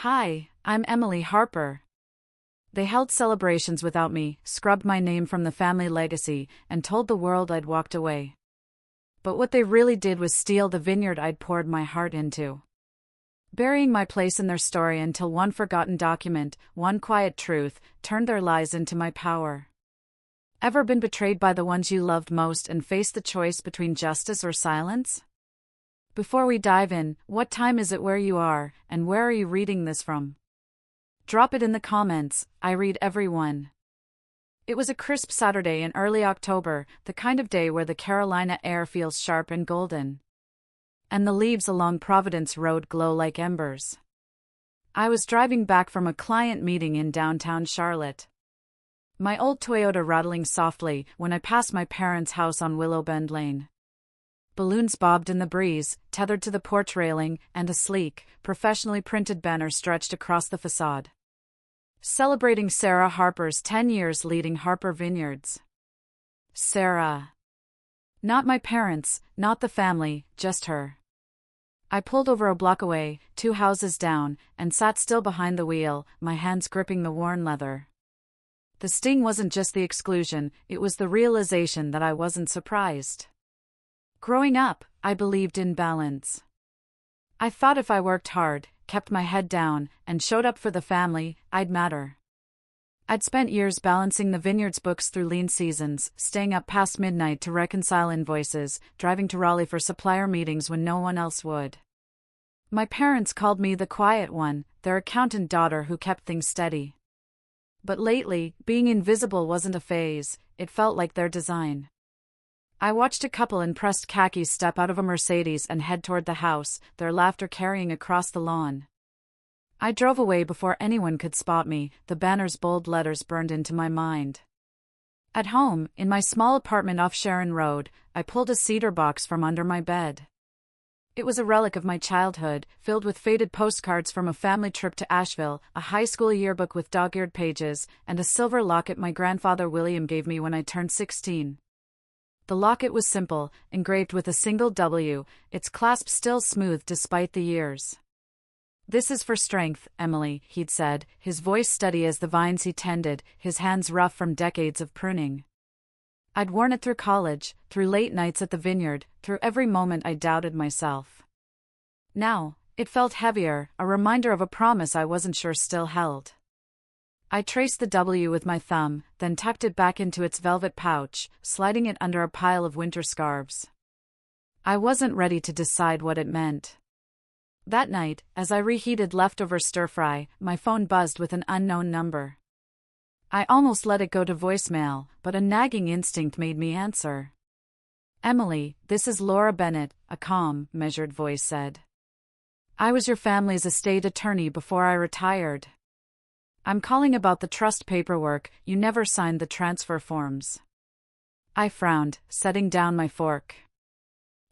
Hi, I'm Emily Harper. They held celebrations without me, scrubbed my name from the family legacy, and told the world I'd walked away. But what they really did was steal the vineyard I'd poured my heart into. Burying my place in their story until one forgotten document, one quiet truth, turned their lies into my power. Ever been betrayed by the ones you loved most and faced the choice between justice or silence? Before we dive in, what time is it where you are, and where are you reading this from? Drop it in the comments, I read every one. It was a crisp Saturday in early October, the kind of day where the Carolina air feels sharp and golden. And the leaves along Providence Road glow like embers. I was driving back from a client meeting in downtown Charlotte. My old Toyota rattling softly when I passed my parents' house on Willow Bend Lane. Balloons bobbed in the breeze, tethered to the porch railing, and a sleek, professionally printed banner stretched across the facade. Celebrating Sarah Harper's 10 years leading Harper Vineyards. Sarah. Not my parents, not the family, just her. I pulled over a block away, 2 houses down, and sat still behind the wheel, my hands gripping the worn leather. The sting wasn't just the exclusion, it was the realization that I wasn't surprised. Growing up, I believed in balance. I thought if I worked hard, kept my head down, and showed up for the family, I'd matter. I'd spent years balancing the vineyard's books through lean seasons, staying up past midnight to reconcile invoices, driving to Raleigh for supplier meetings when no one else would. My parents called me the quiet one, their accountant daughter who kept things steady. But lately, being invisible wasn't a phase, it felt like their design. I watched a couple in pressed khakis step out of a Mercedes and head toward the house, their laughter carrying across the lawn. I drove away before anyone could spot me, the banner's bold letters burned into my mind. At home, in my small apartment off Sharon Road, I pulled a cedar box from under my bed. It was a relic of my childhood, filled with faded postcards from a family trip to Asheville, a high school yearbook with dog-eared pages, and a silver locket my grandfather William gave me when I turned 16. The locket was simple, engraved with a single W, its clasp still smooth despite the years. "This is for strength, Emily," he'd said, his voice steady as the vines he tended, his hands rough from decades of pruning. I'd worn it through college, through late nights at the vineyard, through every moment I doubted myself. Now, it felt heavier, a reminder of a promise I wasn't sure still held. I traced the W with my thumb, then tucked it back into its velvet pouch, sliding it under a pile of winter scarves. I wasn't ready to decide what it meant. That night, as I reheated leftover stir-fry, my phone buzzed with an unknown number. I almost let it go to voicemail, but a nagging instinct made me answer. "Emily, this is Laura Bennett," a calm, measured voice said. "I was your family's estate attorney before I retired. I'm calling about the trust paperwork, you never signed the transfer forms." I frowned, setting down my fork.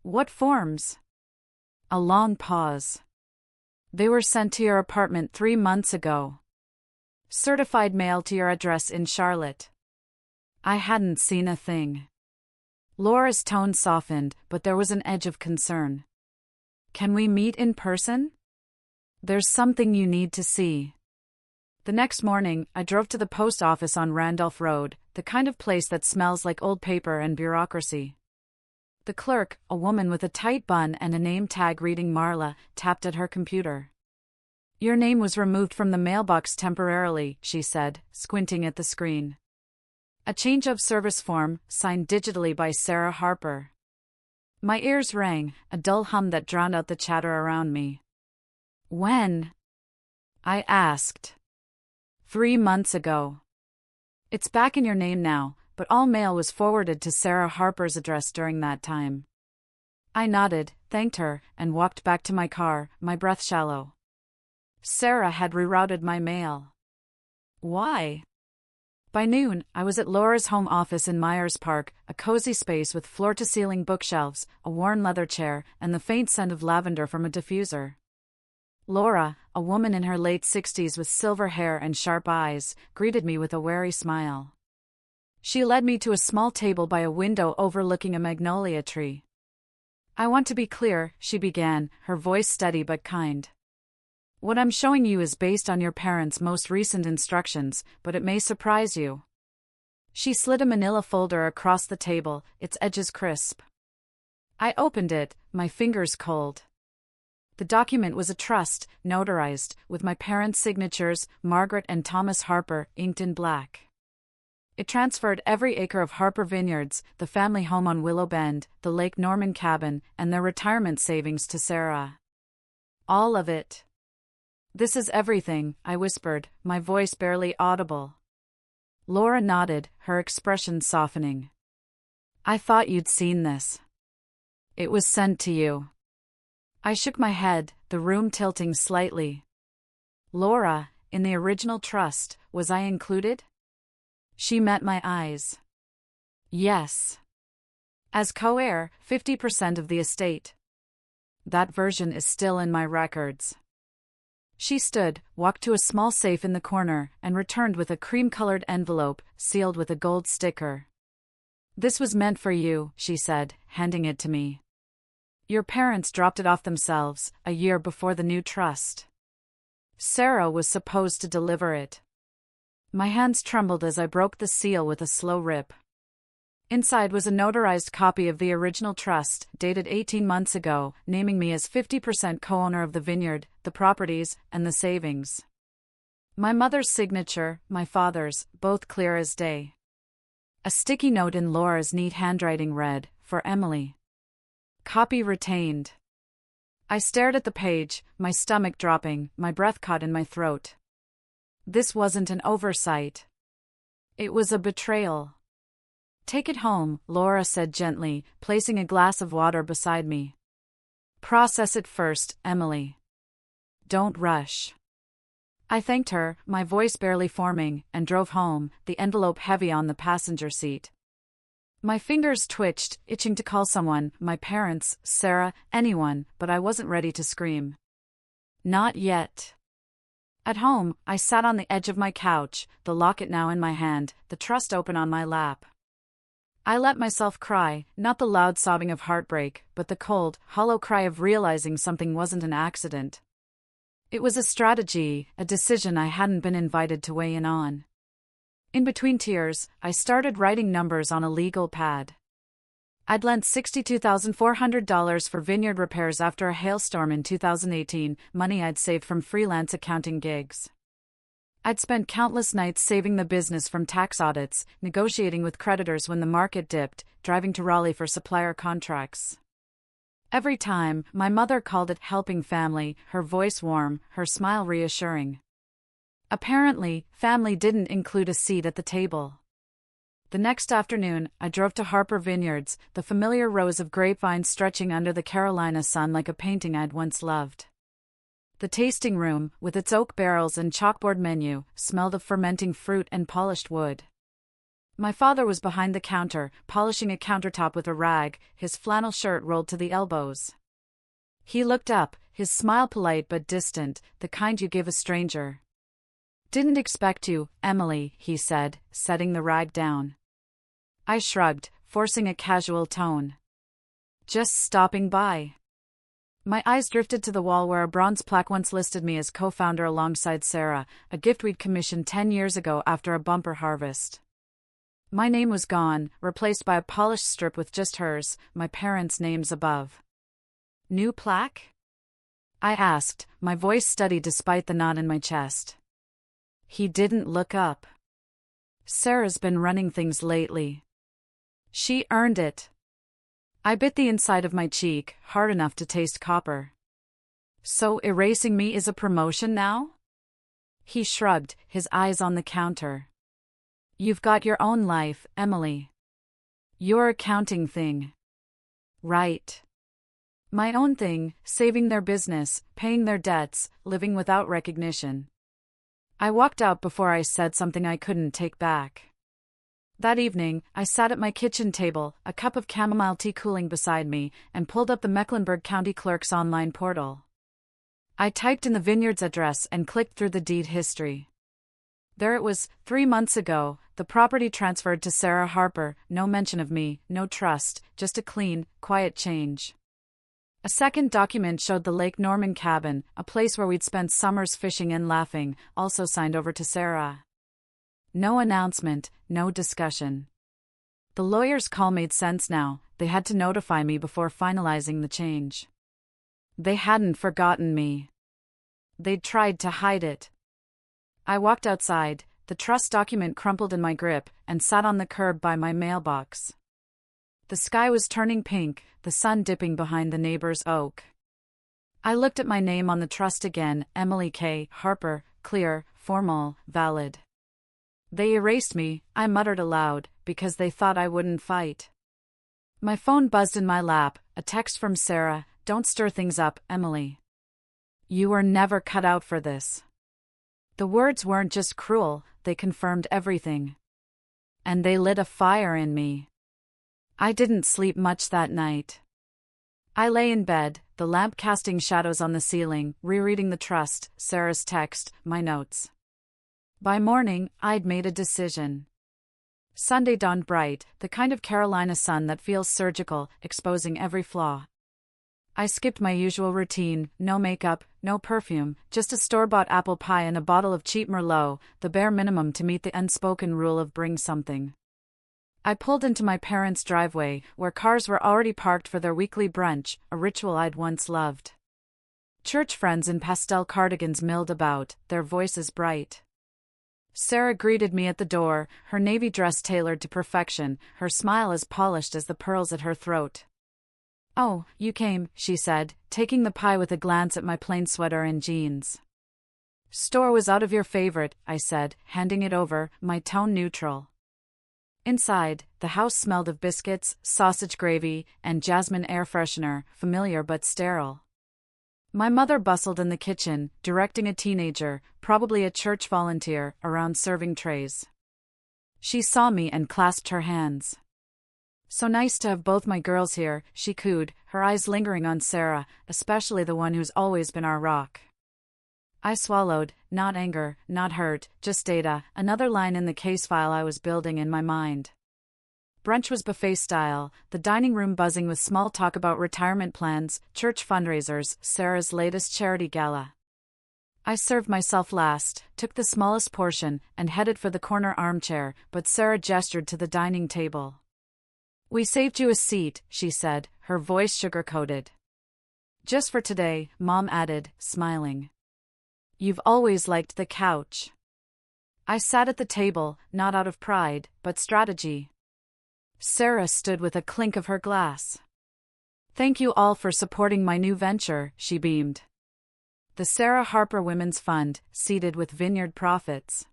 "What forms?" A long pause. "They were sent to your apartment 3 months ago. Certified mail to your address in Charlotte." I hadn't seen a thing. Laura's tone softened, but there was an edge of concern. "Can we meet in person? There's something you need to see." The next morning, I drove to the post office on Randolph Road, the kind of place that smells like old paper and bureaucracy. The clerk, a woman with a tight bun and a name tag reading Marla, tapped at her computer. "Your name was removed from the mailbox temporarily," she said, squinting at the screen. "A change of service form, signed digitally by Sarah Harper." My ears rang, a dull hum that drowned out the chatter around me. "When?" I asked. 3 months ago. "It's back in your name now, but all mail was forwarded to Sarah Harper's address during that time." I nodded, thanked her, and walked back to my car, my breath shallow. Sarah had rerouted my mail. Why? By noon, I was at Laura's home office in Myers Park, a cozy space with floor-to-ceiling bookshelves, a worn leather chair, and the faint scent of lavender from a diffuser. Laura, a woman in her late 60s with silver hair and sharp eyes, greeted me with a wary smile. She led me to a small table by a window overlooking a magnolia tree. "I want to be clear," she began, her voice steady but kind. What I'm showing you is based on your parents' most recent instructions, but it may surprise you. She slid a manila folder across the table, its edges crisp. I opened it, my fingers cold. The document was a trust, notarized, with my parents' signatures, Margaret and Thomas Harper, inked in black. It transferred every acre of Harper Vineyards, the family home on Willow Bend, the Lake Norman cabin, and their retirement savings to Sarah. All of it. "This is everything," I whispered, my voice barely audible. Laura nodded, her expression softening. "I thought you'd seen this. It was sent to you." I shook my head, the room tilting slightly. "Laura, in the original trust, was I included?" She met my eyes. "Yes. As co-heir, 50% of the estate. That version is still in my records." She stood, walked to a small safe in the corner, and returned with a cream-colored envelope, sealed with a gold sticker. "This was meant for you," she said, handing it to me. "Your parents dropped it off themselves, a year before the new trust. Sarah was supposed to deliver it." My hands trembled as I broke the seal with a slow rip. Inside was a notarized copy of the original trust, dated 18 months ago, naming me as 50% co-owner of the vineyard, the properties, and the savings. My mother's signature, my father's, both clear as day. A sticky note in Laura's neat handwriting read, "For Emily. Copy retained." I stared at the page, my stomach dropping, my breath caught in my throat. This wasn't an oversight. It was a betrayal. "Take it home," Laura said gently, placing a glass of water beside me. "Process it first, Emily. Don't rush." I thanked her, my voice barely forming, and drove home, the envelope heavy on the passenger seat. My fingers twitched, itching to call someone, my parents, Sarah, anyone, but I wasn't ready to scream. Not yet. At home, I sat on the edge of my couch, the locket now in my hand, the trust open on my lap. I let myself cry, not the loud sobbing of heartbreak, but the cold, hollow cry of realizing something wasn't an accident. It was a strategy, a decision I hadn't been invited to weigh in on. In between tears, I started writing numbers on a legal pad. I'd lent $62,400 for vineyard repairs after a hailstorm in 2018, money I'd saved from freelance accounting gigs. I'd spent countless nights saving the business from tax audits, negotiating with creditors when the market dipped, driving to Raleigh for supplier contracts. Every time, my mother called it helping family, her voice warm, her smile reassuring. Apparently, family didn't include a seat at the table. The next afternoon, I drove to Harper Vineyards, the familiar rows of grapevines stretching under the Carolina sun like a painting I'd once loved. The tasting room, with its oak barrels and chalkboard menu, smelled of fermenting fruit and polished wood. My father was behind the counter, polishing a countertop with a rag, his flannel shirt rolled to the elbows. He looked up, his smile polite but distant, the kind you give a stranger. "Didn't expect you, Emily," he said, setting the rag down. I shrugged, forcing a casual tone. "Just stopping by." My eyes drifted to the wall where a bronze plaque once listed me as co-founder alongside Sarah, a gift we'd commissioned 10 years ago after a bumper harvest. My name was gone, replaced by a polished strip with just hers, my parents' names above. "New plaque?" I asked, my voice steady despite the knot in my chest. He didn't look up. "Sarah's been running things lately. She earned it." I bit the inside of my cheek, hard enough to taste copper. "So erasing me is a promotion now?" He shrugged, his eyes on the counter. "You've got your own life, Emily. Your accounting thing." "Right. My own thing, saving their business, paying their debts, living without recognition." I walked out before I said something I couldn't take back. That evening, I sat at my kitchen table, a cup of chamomile tea cooling beside me, and pulled up the Mecklenburg County Clerk's online portal. I typed in the vineyard's address and clicked through the deed history. There it was, 3 months ago, the property transferred to Sarah Harper, no mention of me, no trust, just a clean, quiet change. A second document showed the Lake Norman cabin, a place where we'd spent summers fishing and laughing, also signed over to Sarah. No announcement, no discussion. The lawyer's call made sense now. They had to notify me before finalizing the change. They hadn't forgotten me. They'd tried to hide it. I walked outside, the trust document crumpled in my grip, and sat on the curb by my mailbox. The sky was turning pink, the sun dipping behind the neighbor's oak. I looked at my name on the trust again, Emily K. Harper, clear, formal, valid. They erased me, I muttered aloud, because they thought I wouldn't fight. My phone buzzed in my lap, a text from Sarah, "Don't stir things up, Emily. You were never cut out for this." The words weren't just cruel, they confirmed everything. And they lit a fire in me. I didn't sleep much that night. I lay in bed, the lamp casting shadows on the ceiling, rereading the trust, Sarah's text, my notes. By morning, I'd made a decision. Sunday dawned bright, the kind of Carolina sun that feels surgical, exposing every flaw. I skipped my usual routine, no makeup, no perfume, just a store-bought apple pie and a bottle of cheap Merlot, the bare minimum to meet the unspoken rule of bring something. I pulled into my parents' driveway, where cars were already parked for their weekly brunch, a ritual I'd once loved. Church friends in pastel cardigans milled about, their voices bright. Sarah greeted me at the door, her navy dress tailored to perfection, her smile as polished as the pearls at her throat. "Oh, you came," she said, taking the pie with a glance at my plain sweater and jeans. "Store was out of your favorite," I said, handing it over, my tone neutral. Inside, the house smelled of biscuits, sausage gravy, and jasmine air freshener, familiar but sterile. My mother bustled in the kitchen, directing a teenager, probably a church volunteer, around serving trays. She saw me and clasped her hands. "So nice to have both my girls here," she cooed, her eyes lingering on Sarah, especially the one who's always been our rock. I swallowed, not anger, not hurt, just data, another line in the case file I was building in my mind. Brunch was buffet style, the dining room buzzing with small talk about retirement plans, church fundraisers, Sarah's latest charity gala. I served myself last, took the smallest portion, and headed for the corner armchair, but Sarah gestured to the dining table. "We saved you a seat," she said, her voice sugar-coated. "Just for today," Mom added, smiling. "You've always liked the couch." I sat at the table, not out of pride, but strategy. Sarah stood with a clink of her glass. "Thank you all for supporting my new venture," she beamed. The Sarah Harper Women's Fund, seeded with vineyard profits.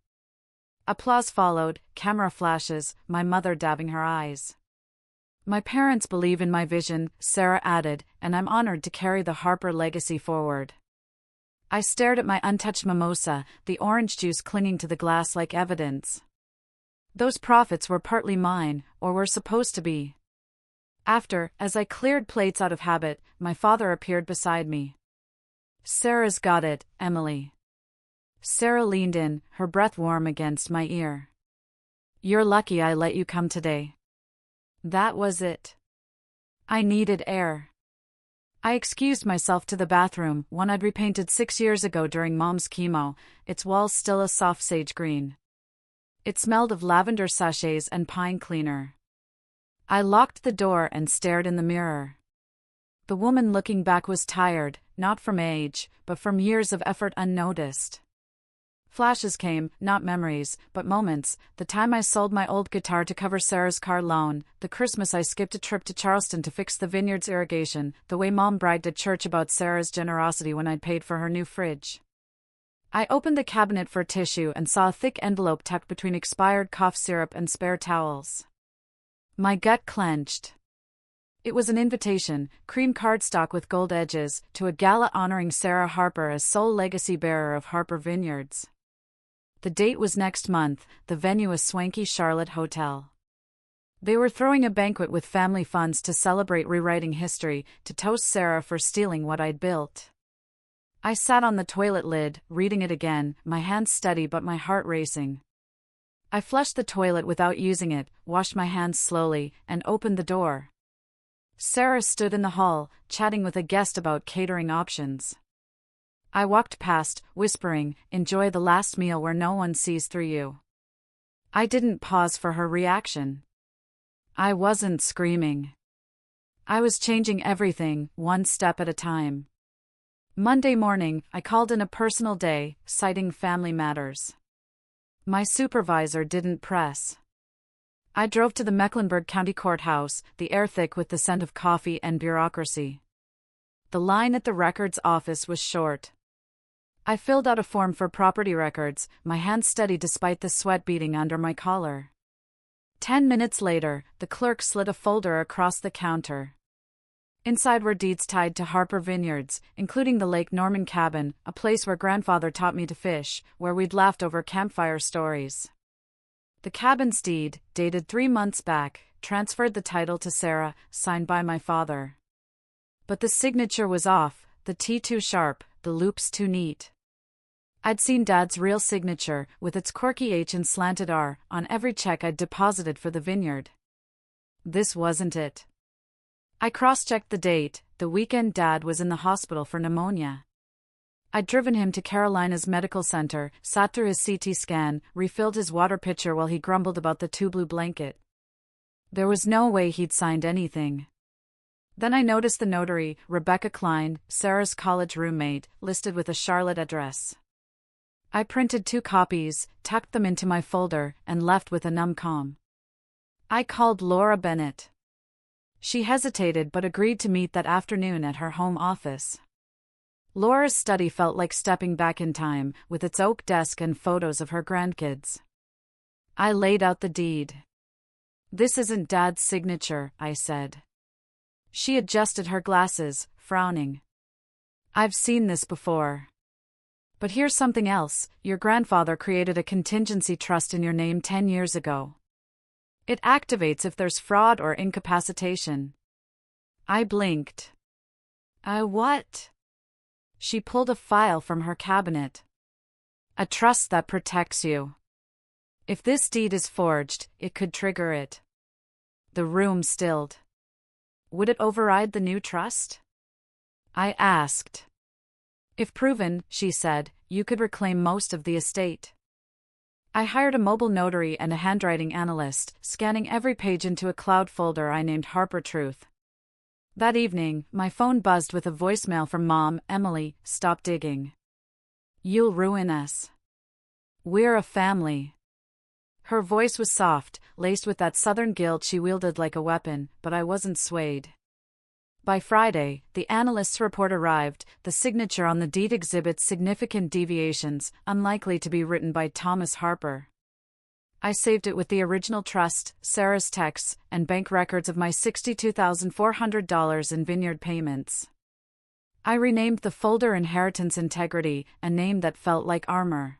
Applause followed, camera flashes, my mother dabbing her eyes. "My parents believe in my vision," Sarah added, "and I'm honored to carry the Harper legacy forward." I stared at my untouched mimosa, the orange juice clinging to the glass like evidence. Those profits were partly mine, or were supposed to be. After, as I cleared plates out of habit, my father appeared beside me. "Sarah's got it, Emily." Sarah leaned in, her breath warm against my ear. "You're lucky I let you come today." That was it. I needed air. I excused myself to the bathroom, one I'd repainted 6 years ago during Mom's chemo, its walls still a soft sage green. It smelled of lavender sachets and pine cleaner. I locked the door and stared in the mirror. The woman looking back was tired, not from age, but from years of effort unnoticed. Flashes came, not memories, but moments, the time I sold my old guitar to cover Sarah's car loan, the Christmas I skipped a trip to Charleston to fix the vineyard's irrigation, the way Mom bragged at church about Sarah's generosity when I'd paid for her new fridge. I opened the cabinet for tissue and saw a thick envelope tucked between expired cough syrup and spare towels. My gut clenched. It was an invitation, cream cardstock with gold edges, to a gala honoring Sarah Harper as sole legacy bearer of Harper Vineyards. The date was next month, the venue a swanky Charlotte hotel. They were throwing a banquet with family funds to celebrate rewriting history, to toast Sarah for stealing what I'd built. I sat on the toilet lid, reading it again, my hands steady but my heart racing. I flushed the toilet without using it, washed my hands slowly, and opened the door. Sarah stood in the hall, chatting with a guest about catering options. I walked past, whispering, "Enjoy the last meal where no one sees through you." I didn't pause for her reaction. I wasn't screaming. I was changing everything, one step at a time. Monday morning, I called in a personal day, citing family matters. My supervisor didn't press. I drove to the Mecklenburg County Courthouse, the air thick with the scent of coffee and bureaucracy. The line at the records office was short. I filled out a form for property records, my hand steady despite the sweat beading under my collar. 10 minutes later, the clerk slid a folder across the counter. Inside were deeds tied to Harper Vineyards, including the Lake Norman cabin, a place where grandfather taught me to fish, where we'd laughed over campfire stories. The cabin's deed, dated 3 months back, transferred the title to Sarah, signed by my father. But the signature was off, the T too sharp, the loops too neat. I'd seen Dad's real signature, with its quirky H and slanted R, on every check I'd deposited for the vineyard. This wasn't it. I cross-checked the date, the weekend Dad was in the hospital for pneumonia. I'd driven him to Carolina's medical center, sat through his CT scan, refilled his water pitcher while he grumbled about the too blue blanket. There was no way he'd signed anything. Then I noticed the notary, Rebecca Klein, Sarah's college roommate, listed with a Charlotte address. I printed 2 copies, tucked them into my folder, and left with a numb calm. I called Laura Bennett. She hesitated but agreed to meet that afternoon at her home office. Laura's study felt like stepping back in time, with its oak desk and photos of her grandkids. I laid out the deed. "This isn't Dad's signature," I said. She adjusted her glasses, frowning. "I've seen this before. But here's something else, your grandfather created a contingency trust in your name 10 years ago. It activates if there's fraud or incapacitation." I blinked. What? She pulled a file from her cabinet. "A trust that protects you. If this deed is forged, it could trigger it." The room stilled. "Would it override the new trust?" I asked. "If proven," she said, "you could reclaim most of the estate." I hired a mobile notary and a handwriting analyst, scanning every page into a cloud folder I named Harper Truth. That evening, my phone buzzed with a voicemail from Mom. "Emily, stop digging. You'll ruin us. We're a family." Her voice was soft, laced with that southern guilt she wielded like a weapon, but I wasn't swayed. By Friday, the analyst's report arrived. The signature on the deed exhibits significant deviations, unlikely to be written by Thomas Harper. I saved it with the original trust, Sarah's texts, and bank records of my $62,400 in vineyard payments. I renamed the folder Inheritance Integrity, a name that felt like armor.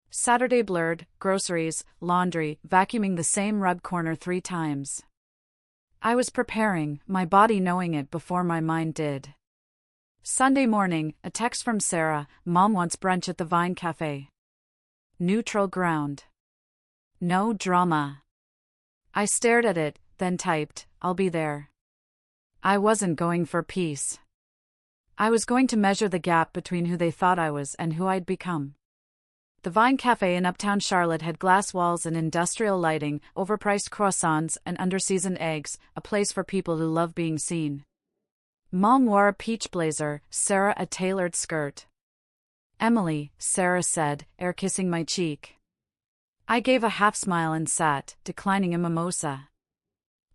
Saturday blurred, groceries, laundry, vacuuming the same rub corner 3 times. I was preparing, my body knowing it before my mind did. Sunday morning, a text from Sarah. "Mom wants brunch at the Vine Cafe." Neutral ground. No drama. I stared at it, then typed, "I'll be there." I wasn't going for peace. I was going to measure the gap between who they thought I was and who I'd become. The Vine Cafe in uptown Charlotte had glass walls and industrial lighting, overpriced croissants and underseasoned eggs, a place for people who love being seen. Mom wore a peach blazer, Sarah a tailored skirt. "Emily," Sarah said, air-kissing my cheek. I gave a half-smile and sat, declining a mimosa.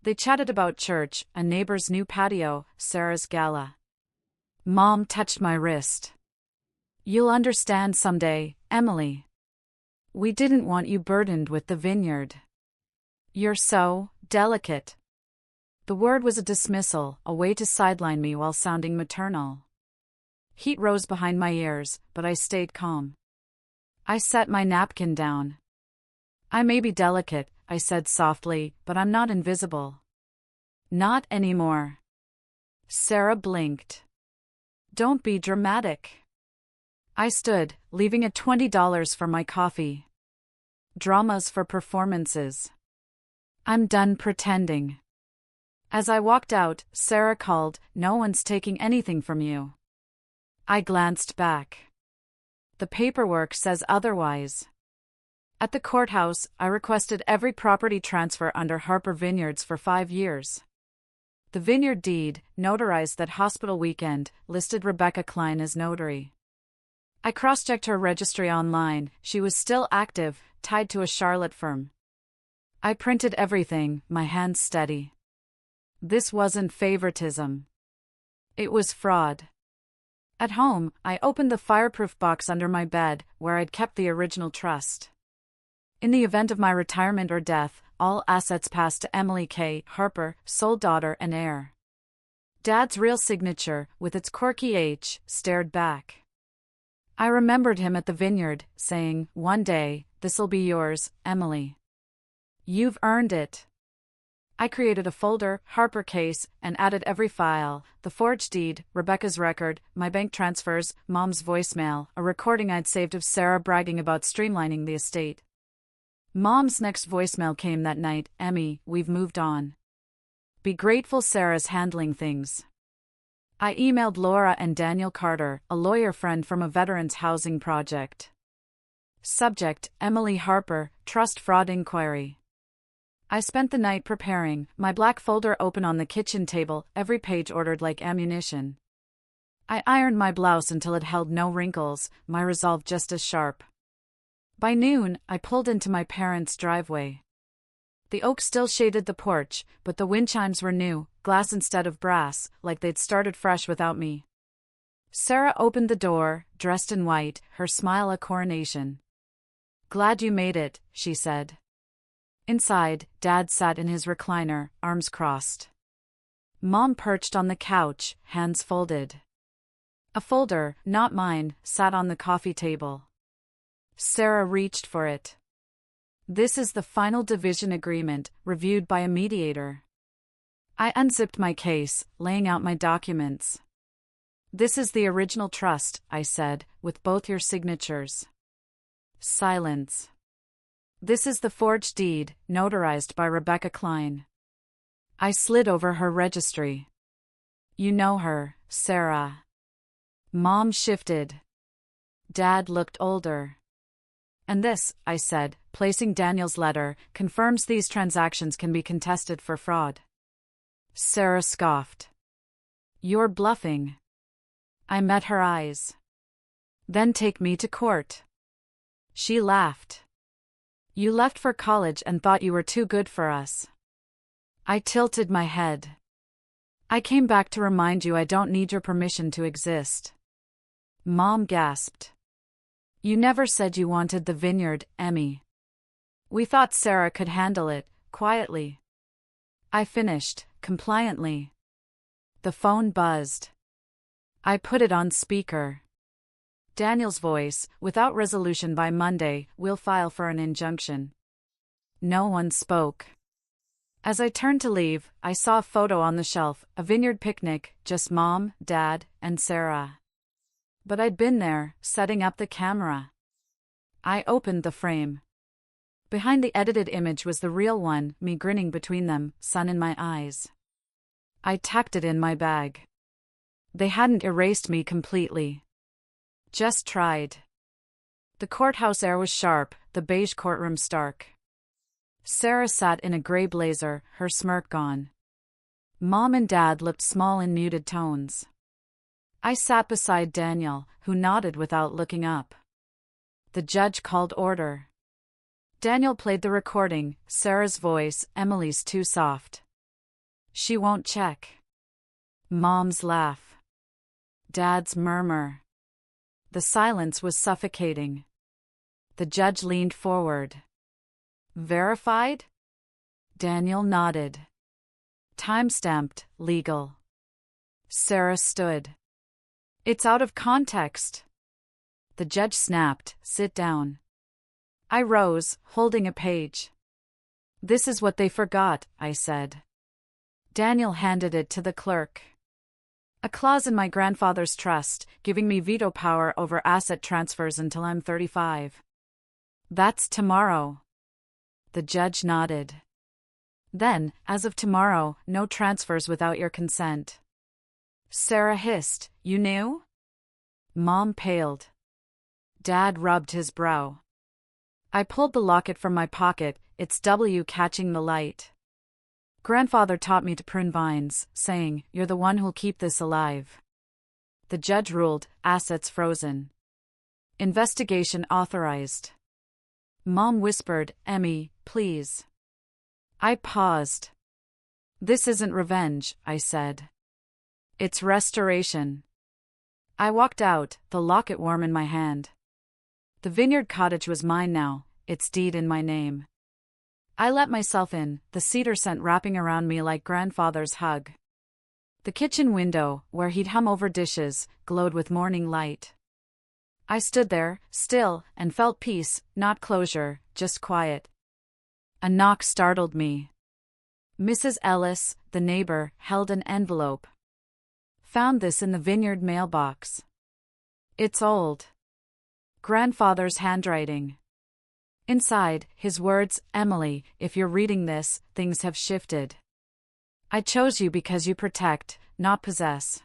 They chatted about church, a neighbor's new patio, Sarah's gala. Mom touched my wrist. "You'll understand someday, Emily. We didn't want you burdened with the vineyard. You're so delicate." The word was a dismissal, a way to sideline me while sounding maternal. Heat rose behind my ears, but I stayed calm. I set my napkin down. "I may be delicate," I said softly, "but I'm not invisible." "Not anymore." Sarah blinked. "Don't be dramatic." I stood, leaving at $20 for my coffee. Dramas for performances. I'm done pretending. As I walked out, Sarah called, "No one's taking anything from you." I glanced back. The paperwork says otherwise. At the courthouse, I requested every property transfer under Harper Vineyards for 5 years. The vineyard deed, notarized that hospital weekend, listed Rebecca Klein as notary. I cross-checked her registry online. She was still active, tied to a Charlotte firm. I printed everything, my hands steady. This wasn't favoritism. It was fraud. At home, I opened the fireproof box under my bed, where I'd kept the original trust. In the event of my retirement or death, all assets passed to Emily K. Harper, sole daughter and heir. Dad's real signature, with its quirky H, stared back. I remembered him at the vineyard, saying, "One day, this'll be yours, Emily. You've earned it." I created a folder, Harper case, and added every file: the forged deed, Rebecca's record, my bank transfers, Mom's voicemail, a recording I'd saved of Sarah bragging about streamlining the estate. Mom's next voicemail came that night: "Emmy, we've moved on. Be grateful Sarah's handling things." I emailed Laura and Daniel Carter, a lawyer friend from a veterans housing project. Subject: Emily Harper, Trust Fraud Inquiry. I spent the night preparing, my black folder open on the kitchen table, every page ordered like ammunition. I ironed my blouse until it held no wrinkles, my resolve just as sharp. By noon, I pulled into my parents' driveway. The oak still shaded the porch, but the wind chimes were new, glass instead of brass, like they'd started fresh without me. Sarah opened the door, dressed in white, her smile a coronation. "Glad you made it," she said. Inside, Dad sat in his recliner, arms crossed. Mom perched on the couch, hands folded. A folder, not mine, sat on the coffee table. Sarah reached for it. "This is the final division agreement, reviewed by a mediator." I unzipped my case, laying out my documents. "This is the original trust," I said, "with both your signatures." Silence. "This is the forged deed, notarized by Rebecca Klein." I slid over her registry. "You know her, Sarah." Mom shifted. Dad looked older. "And this," I said, placing Daniel's letter, "confirms these transactions can be contested for fraud." Sarah scoffed. "You're bluffing." I met her eyes. "Then take me to court." She laughed. "You left for college and thought you were too good for us." I tilted my head. "I came back to remind you I don't need your permission to exist." Mom gasped. "You never said you wanted the vineyard, Emmy. We thought Sarah could handle it, quietly." I finished, compliantly. The phone buzzed. I put it on speaker. Daniel's voice: "Without resolution by Monday, we'll file for an injunction." No one spoke. As I turned to leave, I saw a photo on the shelf, a vineyard picnic, just Mom, Dad, and Sarah. But I'd been there, setting up the camera. I opened the frame. Behind the edited image was the real one, me grinning between them, sun in my eyes. I tucked it in my bag. They hadn't erased me completely. Just tried. The courthouse air was sharp, the beige courtroom stark. Sarah sat in a gray blazer, her smirk gone. Mom and Dad looked small in muted tones. I sat beside Daniel, who nodded without looking up. The judge called order. Daniel played the recording, Sarah's voice: "Emily's too soft. She won't check." Mom's laugh. Dad's murmur. The silence was suffocating. The judge leaned forward. "Verified?" Daniel nodded. "Time-stamped, legal." Sarah stood. "It's out of context." The judge snapped, "Sit down." I rose, holding a page. "This is what they forgot," I said. Daniel handed it to the clerk. "A clause in my grandfather's trust, giving me veto power over asset transfers until I'm 35. That's tomorrow." The judge nodded. Then, as of tomorrow, no transfers without your consent. Sarah hissed, "You knew?" Mom paled. Dad rubbed his brow. I pulled the locket from my pocket, its W catching the light. Grandfather taught me to prune vines, saying, "You're the one who'll keep this alive." The judge ruled, assets frozen. Investigation authorized. Mom whispered, "Emmy, please." I paused. "This isn't revenge," I said. "It's restoration." I walked out, the locket warm in my hand. The vineyard cottage was mine now, its deed in my name. I let myself in, the cedar scent wrapping around me like grandfather's hug. The kitchen window, where he'd hum over dishes, glowed with morning light. I stood there, still, and felt peace, not closure, just quiet. A knock startled me. Mrs. Ellis, the neighbor, held an envelope. "Found this in the vineyard mailbox. It's old. Grandfather's handwriting. Inside, his words, 'Emily, if you're reading this, things have shifted. I chose you because you protect, not possess.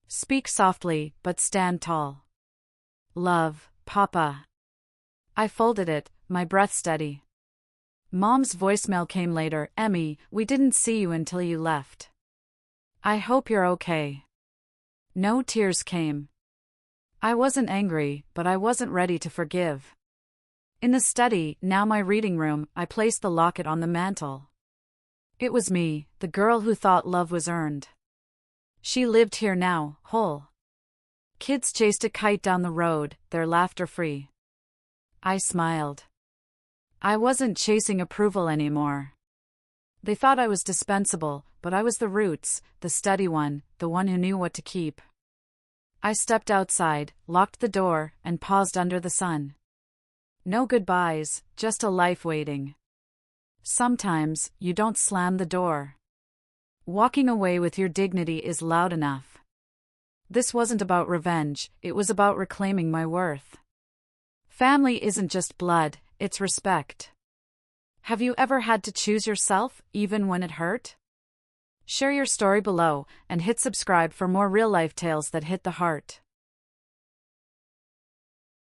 Speak softly, but stand tall. Love, Papa.'" I folded it, my breath steady. Mom's voicemail came later, "Emmy, we didn't see you until you left. I hope you're okay." No tears came. I wasn't angry, but I wasn't ready to forgive. In the study, now my reading room, I placed the locket on the mantel. It was me, the girl who thought love was earned. She lived here now, whole. Kids chased a kite down the road, their laughter free. I smiled. I wasn't chasing approval anymore. They thought I was dispensable, but I was the roots, the steady one, the one who knew what to keep. I stepped outside, locked the door, and paused under the sun. No goodbyes, just a life waiting. Sometimes, you don't slam the door. Walking away with your dignity is loud enough. This wasn't about revenge, it was about reclaiming my worth. Family isn't just blood, it's respect. Have you ever had to choose yourself, even when it hurt? Share your story below, and hit subscribe for more real-life tales that hit the heart.